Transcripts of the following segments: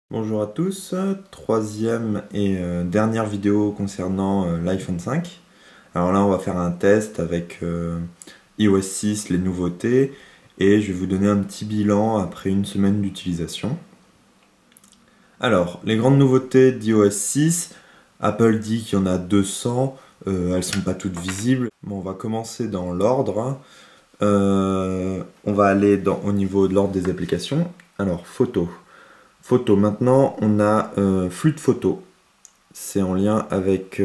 Bonjour à tous, troisième et dernière vidéo concernant l'iPhone 5. Alors là on va faire un test avec iOS 6, les nouveautés, et je vais vous donner un petit bilan après une semaine d'utilisation. Alors, les grandes nouveautés d'iOS 6, Apple dit qu'il y en a 200, elles sont pas toutes visibles. Bon, on va commencer dans l'ordre. On va aller au niveau de l'ordre des applications. Alors, photo. Photo, maintenant on a flux de photos. C'est en lien avec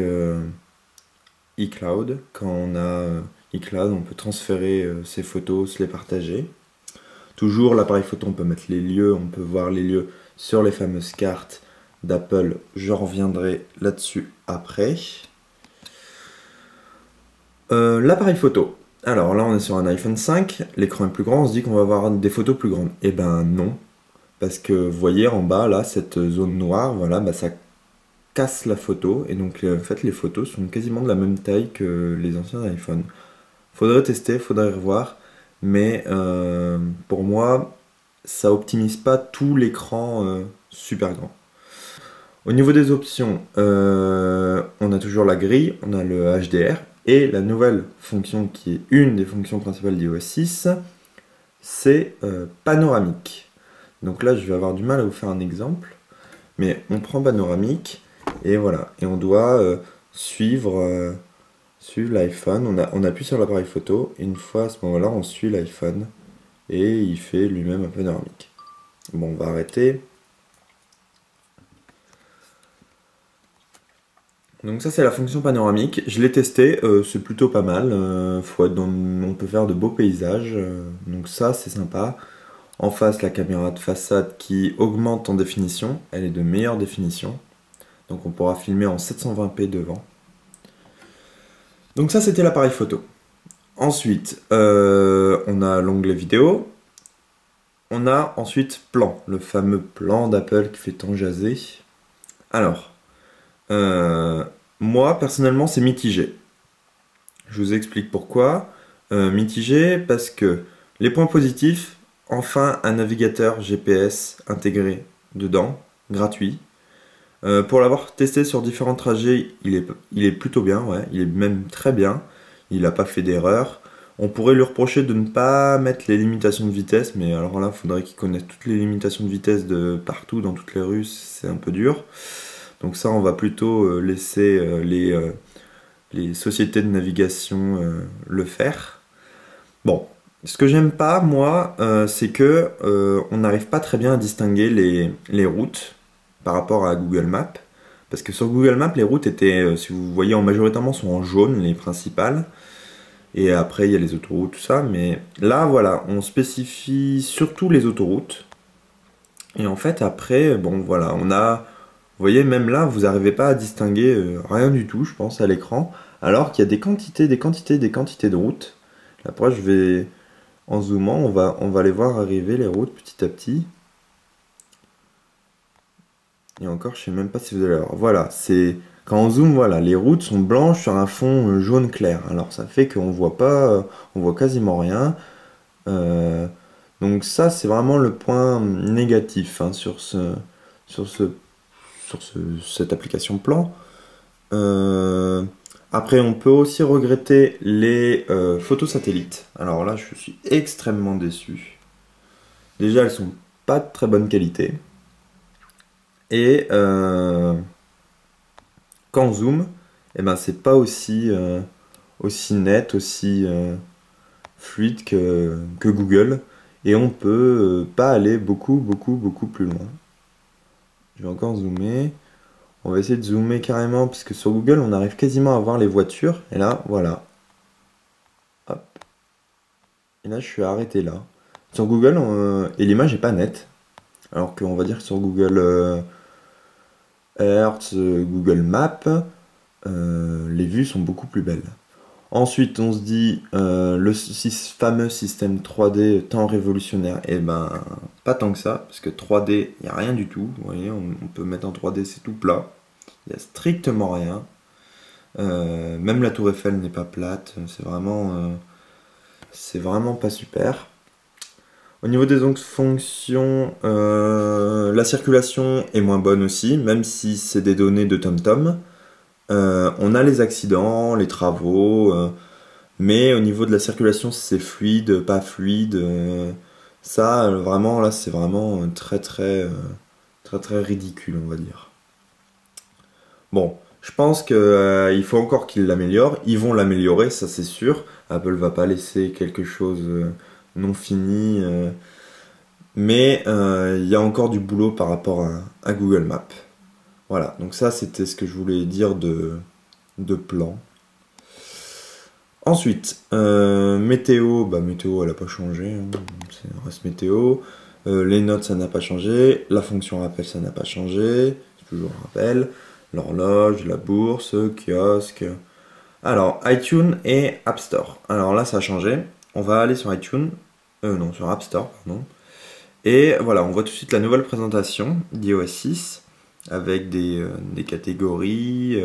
iCloud. Quand on a iCloud, on peut transférer ses photos, se les partager. Toujours l'appareil photo, on peut mettre les lieux, on peut voir les lieux sur les fameuses cartes d'Apple. Je reviendrai là-dessus après. L'appareil photo. Alors là on est sur un iPhone 5, l'écran est plus grand, on se dit qu'on va avoir des photos plus grandes. Eh ben non. Parce que vous voyez en bas, là, cette zone noire, voilà, bah, ça casse la photo. Et donc, en fait, les photos sont quasiment de la même taille que les anciens iPhones. Faudrait tester, faudrait revoir. Mais pour moi, ça optimise pas tout l'écran super grand. Au niveau des options, on a toujours la grille, on a le HDR. Et la nouvelle fonction qui est une des fonctions principales d'iOS 6, c'est panoramique. Donc là, je vais avoir du mal à vous faire un exemple, mais on prend panoramique, et voilà. Et on doit suivre l'iPhone. On appuie sur l'appareil photo, et une fois à ce moment-là, on suit l'iPhone, et il fait lui-même un panoramique. Bon, on va arrêter. Donc ça, c'est la fonction panoramique. Je l'ai testé, c'est plutôt pas mal. On peut faire de beaux paysages, donc ça, c'est sympa. En face, la caméra de façade qui augmente en définition, elle est de meilleure définition. Donc on pourra filmer en 720p devant. Donc ça, c'était l'appareil photo. Ensuite, on a l'onglet vidéo. On a ensuite plan, le fameux plan d'Apple qui fait tant jaser. Alors, moi, personnellement, c'est mitigé. Je vous explique pourquoi. Mitigé parce que les points positifs, enfin, un navigateur GPS intégré dedans, gratuit. Pour l'avoir testé sur différents trajets, il est plutôt bien, ouais, il est même très bien. Il n'a pas fait d'erreur. On pourrait lui reprocher de ne pas mettre les limitations de vitesse, mais alors là, il faudrait qu'il connaisse toutes les limitations de vitesse de partout, dans toutes les rues, c'est un peu dur. Donc ça, on va plutôt laisser les sociétés de navigation le faire. Bon. Ce que j'aime pas, moi, c'est que on n'arrive pas très bien à distinguer les routes par rapport à Google Maps. Parce que sur Google Maps, les routes étaient, si vous voyez, majoritairement sont en jaune, les principales. Et après, il y a les autoroutes, tout ça. Mais là, voilà, on spécifie surtout les autoroutes. Et en fait, après, bon, voilà, on a... Vous voyez, même là, vous n'arrivez pas à distinguer rien du tout, je pense, à l'écran. Alors qu'il y a des quantités de routes. Après, je vais... En zoomant, on va les voir arriver, les routes, petit à petit. Et encore, je sais même pas si vous allez voir. Voilà, c'est... Quand on zoome, voilà, les routes sont blanches sur un fond jaune clair. Alors ça fait qu'on voit pas... on voit quasiment rien. Donc ça, c'est vraiment le point négatif hein, sur cette application plan. Après, on peut aussi regretter les photos satellites. Alors là, je suis extrêmement déçu. Déjà, elles sont pas de très bonne qualité. Et quand on zoome, eh ben, c'est pas aussi net, aussi fluide que Google. Et on peut pas aller beaucoup plus loin. Je vais encore zoomer. On va essayer de zoomer carrément, parce que sur Google, on arrive quasiment à voir les voitures. Et là, voilà. Hop. Et là, je suis arrêté là. Sur Google, et l'image n'est pas nette. Alors qu'on va dire que sur Google Earth, Google Maps, les vues sont beaucoup plus belles. Ensuite, on se dit, le fameux système 3D tant révolutionnaire, et ben, pas tant que ça, parce que 3D, il n'y a rien du tout. Vous voyez, on peut mettre en 3D, c'est tout plat. Il n'y a strictement rien. Même la tour Eiffel n'est pas plate, c'est vraiment pas super. Au niveau des autres fonctions, la circulation est moins bonne aussi, même si c'est des données de TomTom. On a les accidents, les travaux, mais au niveau de la circulation, c'est fluide, pas fluide. Ça, vraiment, là, c'est vraiment très très ridicule, on va dire. Bon, je pense que, il faut encore qu'ils l'améliorent. Ils vont l'améliorer, ça c'est sûr. Apple va pas laisser quelque chose non fini. Mais il y a encore du boulot par rapport à Google Maps. Voilà, donc ça c'était ce que je voulais dire de plan. Ensuite, météo, bah météo elle a pas changé, hein, c'est reste météo. Les notes ça n'a pas changé, la fonction rappel ça n'a pas changé, c'est toujours rappel. L'horloge, la bourse, kiosque. Alors, iTunes et App Store. Alors là ça a changé. On va aller sur iTunes, non sur App Store, pardon. Et voilà, on voit tout de suite la nouvelle présentation d'iOS 6 avec des catégories.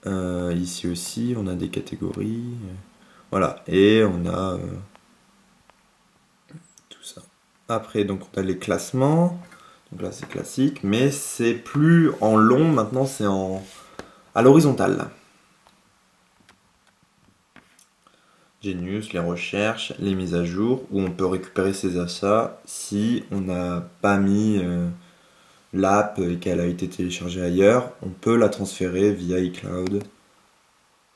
Ici aussi, on a des catégories. Voilà, et on a tout ça. Après, donc on a les classements. Donc là, c'est classique, mais c'est plus en long. Maintenant, c'est à l'horizontale. Genius, les recherches, les mises à jour, où on peut récupérer ses achats si on n'a pas mis l'app et qu'elle a été téléchargée ailleurs, on peut la transférer via iCloud.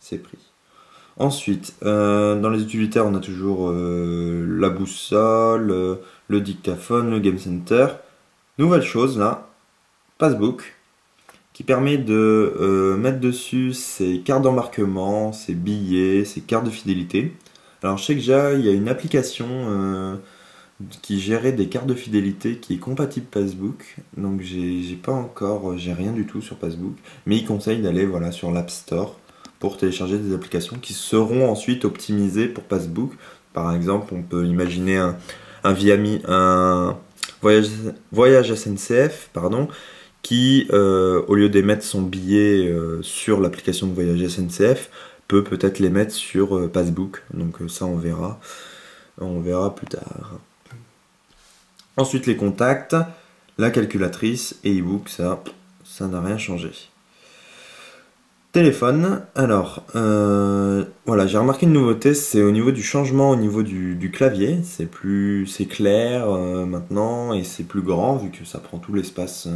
C'est pris. Ensuite, dans les utilitaires, on a toujours la boussole, le dictaphone, le Game Center. Nouvelle chose là, Passbook, qui permet de mettre dessus ses cartes d'embarquement, ses billets, ses cartes de fidélité. Alors je sais que déjà il y a une application qui gérait des cartes de fidélité qui est compatible Passbook. Donc j'ai rien du tout sur Passbook, mais il conseille d'aller voilà sur l'App Store pour télécharger des applications qui seront ensuite optimisées pour Passbook. Par exemple, on peut imaginer un voyage SNCF, pardon, qui, au lieu d'émettre son billet sur l'application de voyage SNCF, peut-être les mettre sur Passbook. Donc ça, on verra plus tard. Ensuite, les contacts, la calculatrice et e-book, ça n'a rien changé. Téléphone, alors, voilà, j'ai remarqué une nouveauté, c'est au niveau du changement, au niveau du clavier, c'est clair maintenant et c'est plus grand vu que ça prend tout l'espace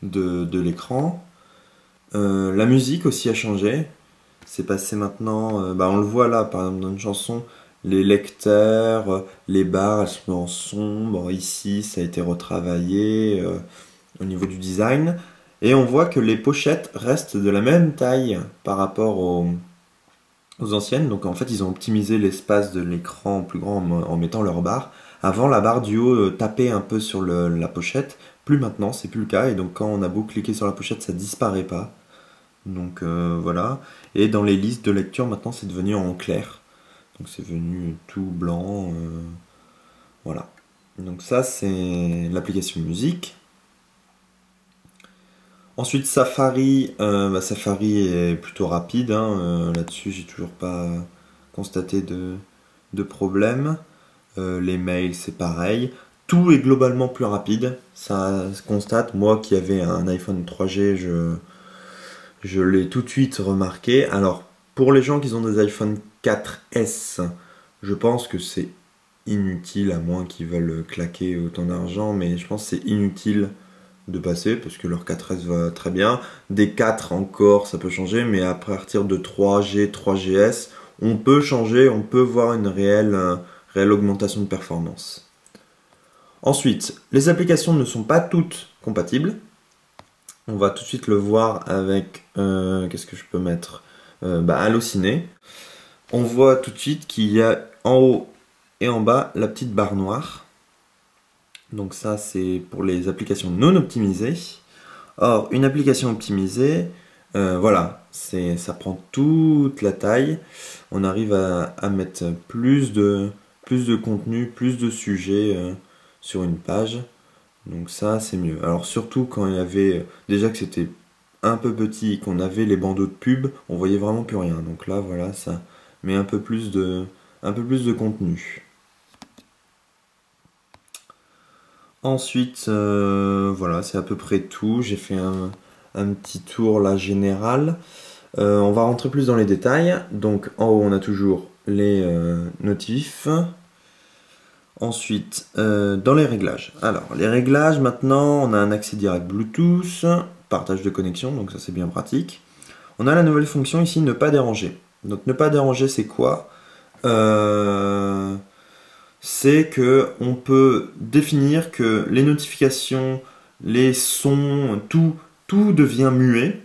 de l'écran. La musique aussi a changé, c'est passé maintenant, bah on le voit là par exemple dans une chanson, les lecteurs, les barres elles sont en sombre, ici ça a été retravaillé au niveau du design. Et on voit que les pochettes restent de la même taille par rapport aux anciennes. Donc en fait, ils ont optimisé l'espace de l'écran plus grand en mettant leur barre. Avant, la barre du haut tapait un peu sur la pochette. Plus maintenant, c'est plus le cas. Et donc quand on a beau cliquer sur la pochette, ça disparaît pas. Donc voilà. Et dans les listes de lecture, maintenant, c'est devenu en clair. Donc c'est devenu tout blanc. Voilà. Donc ça, c'est l'application musique. Ensuite Safari, Safari est plutôt rapide, hein, là-dessus j'ai toujours pas constaté de problème. Les mails c'est pareil. Tout est globalement plus rapide, ça se constate. Moi qui avais un iPhone 3G, je l'ai tout de suite remarqué. Alors pour les gens qui ont des iPhone 4S, je pense que c'est inutile, à moins qu'ils veulent claquer autant d'argent, mais je pense que c'est inutile de passer parce que leur 4S va très bien. Des 4 encore ça peut changer, mais à partir de 3G, 3GS on peut changer, on peut voir une réelle augmentation de performance. Ensuite, les applications ne sont pas toutes compatibles. On va tout de suite le voir avec qu'est-ce que je peux mettre, Allociné. On voit tout de suite qu'il y a en haut et en bas la petite barre noire. Donc ça c'est pour les applications non optimisées. Or une application optimisée, voilà, ça prend toute la taille. On arrive à mettre plus de contenu, plus de sujets sur une page. Donc ça c'est mieux. Alors surtout quand il y avait déjà que c'était un peu petit, qu'on avait les bandeaux de pub, on voyait vraiment plus rien. Donc là, voilà, ça met un peu plus de contenu. Ensuite, voilà, c'est à peu près tout. J'ai fait un petit tour là général. On va rentrer plus dans les détails. Donc en haut, on a toujours les notifs. Ensuite, dans les réglages. Alors, les réglages, maintenant, on a un accès direct Bluetooth, partage de connexion, donc ça c'est bien pratique. On a la nouvelle fonction ici, ne pas déranger. Donc ne pas déranger, c'est quoi? C'est que on peut définir que les notifications, les sons, tout devient muet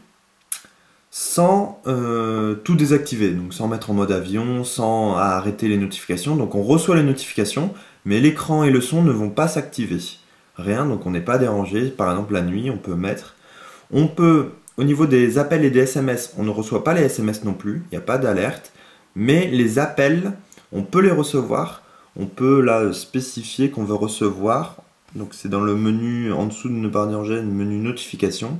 sans tout désactiver, donc sans mettre en mode avion, sans arrêter les notifications. Donc on reçoit les notifications, mais l'écran et le son ne vont pas s'activer. Rien, donc on n'est pas dérangé. Par exemple la nuit, on peut mettre. On peut, au niveau des appels et des SMS, on ne reçoit pas les SMS non plus, il n'y a pas d'alerte, mais les appels, on peut les recevoir. On peut là spécifier qu'on veut recevoir. Donc c'est dans le menu en dessous de ne pas déranger, le menu notification,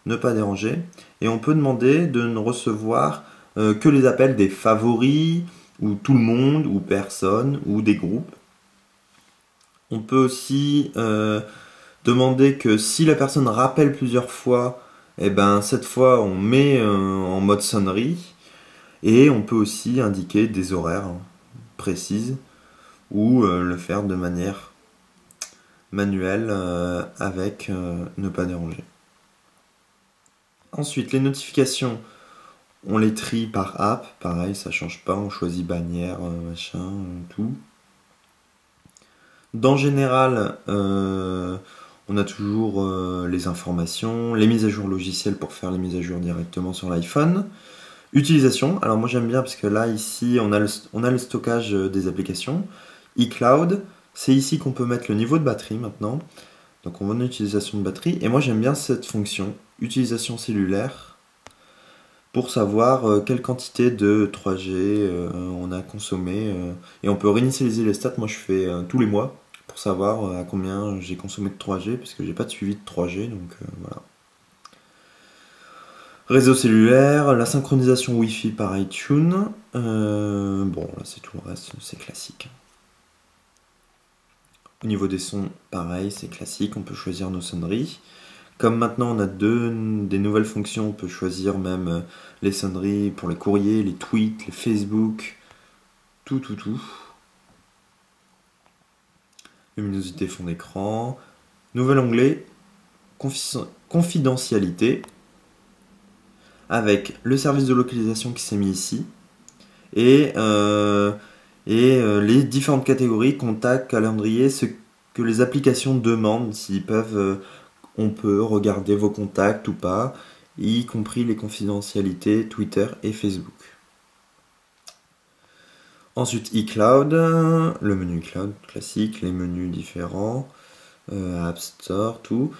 ne pas déranger. Et on peut demander de ne recevoir que les appels des favoris, ou tout le monde, ou personne, ou des groupes. On peut aussi demander que si la personne rappelle plusieurs fois, et ben cette fois on met en mode sonnerie. Et on peut aussi indiquer des horaires précises ou le faire de manière manuelle avec ne pas déranger. Ensuite, les notifications, on les trie par app, pareil, ça change pas, on choisit bannière, machin, tout. Dans général, on a toujours les informations, les mises à jour logicielles pour faire les mises à jour directement sur l'iPhone. Utilisation, alors moi j'aime bien parce que là, ici, on a le stockage des applications. iCloud, c'est ici qu'on peut mettre le niveau de batterie maintenant. Donc on va en utilisation de batterie. Et moi j'aime bien cette fonction, utilisation cellulaire, pour savoir quelle quantité de 3G on a consommé. Et on peut réinitialiser les stats, moi je fais tous les mois, pour savoir à combien j'ai consommé de 3G, parce que j'ai pas de suivi de 3G, donc voilà. Réseau cellulaire, la synchronisation Wi-Fi par iTunes. Bon, là c'est tout le reste, c'est classique. Au niveau des sons, pareil, c'est classique, on peut choisir nos sonneries. Comme maintenant on a des nouvelles fonctions, on peut choisir même les sonneries pour les courriers, les tweets, les Facebook, tout. Luminosité fond d'écran. Nouvel onglet, confidentialité, avec le service de localisation qui s'est mis ici, et les différentes catégories, contacts, calendrier, ce que les applications demandent, s'ils peuvent, on peut regarder vos contacts ou pas, y compris les confidentialités Twitter et Facebook. Ensuite iCloud, le menu iCloud classique, les menus différents, App Store, tout.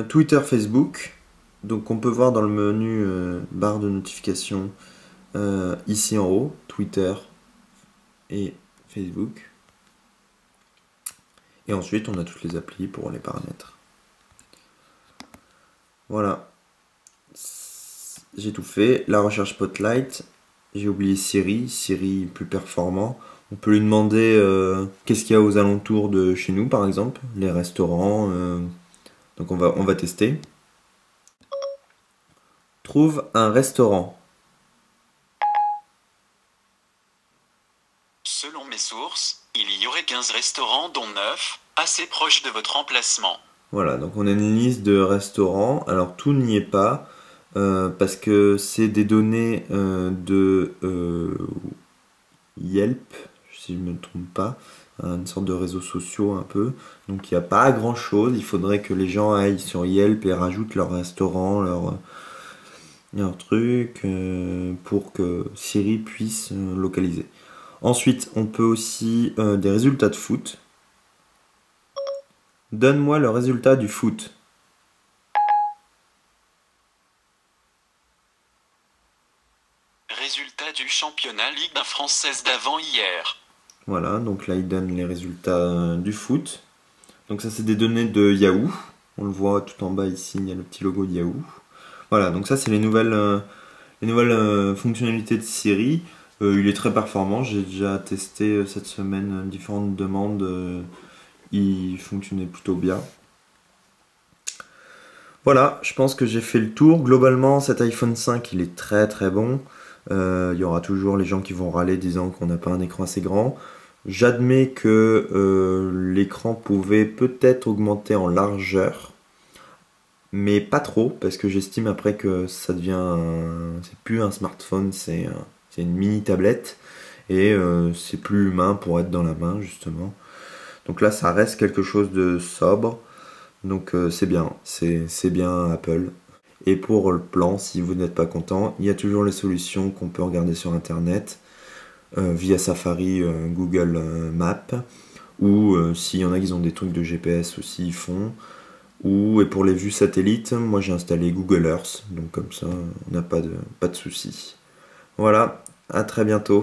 Twitter, Facebook, donc on peut voir dans le menu barre de notification ici en haut, Twitter et Facebook. Et ensuite on a toutes les applis pour les paramètres. Voilà. J'ai tout fait. La recherche Spotlight. J'ai oublié Siri plus performant. On peut lui demander qu'est-ce qu'il y a aux alentours de chez nous par exemple, les restaurants. Donc on va tester. Trouve un restaurant. Selon mes sources, il y aurait 15 restaurants dont 9, assez proches de votre emplacement. Voilà, donc on a une liste de restaurants. Alors tout n'y est pas, parce que c'est des données de Yelp, si je ne me trompe pas, une sorte de réseaux sociaux un peu. Donc il n'y a pas grand chose, il faudrait que les gens aillent sur Yelp et rajoutent leur restaurant, leur truc, pour que Siri puisse localiser. Ensuite, on peut aussi des résultats de foot. Donne-moi le résultat du foot. Résultat du championnat Ligue 1 française d'avant-hier. Voilà, donc là il donne les résultats du foot. Donc ça c'est des données de Yahoo. On le voit tout en bas ici, il y a le petit logo de Yahoo. Voilà, donc ça c'est les nouvelles fonctionnalités de Siri. Il est très performant, j'ai déjà testé cette semaine différentes demandes, il fonctionnait plutôt bien. Voilà, je pense que j'ai fait le tour. Globalement, cet iPhone 5, il est très très bon. Il y aura toujours les gens qui vont râler disant qu'on n'a pas un écran assez grand. J'admets que l'écran pouvait peut-être augmenter en largeur, mais pas trop, parce que j'estime après que ça devient c'est plus un smartphone, c'est une mini tablette, et c'est plus humain pour être dans la main, justement. Donc là, ça reste quelque chose de sobre, donc c'est bien, c'est bien Apple. Et pour le plan, si vous n'êtes pas content, il y a toujours les solutions qu'on peut regarder sur Internet, via Safari, Google Maps, ou s'il y en a qui ont des trucs de GPS aussi, ils font. Ou, et pour les vues satellites, moi j'ai installé Google Earth, donc comme ça on n'a pas de soucis. Voilà, à très bientôt.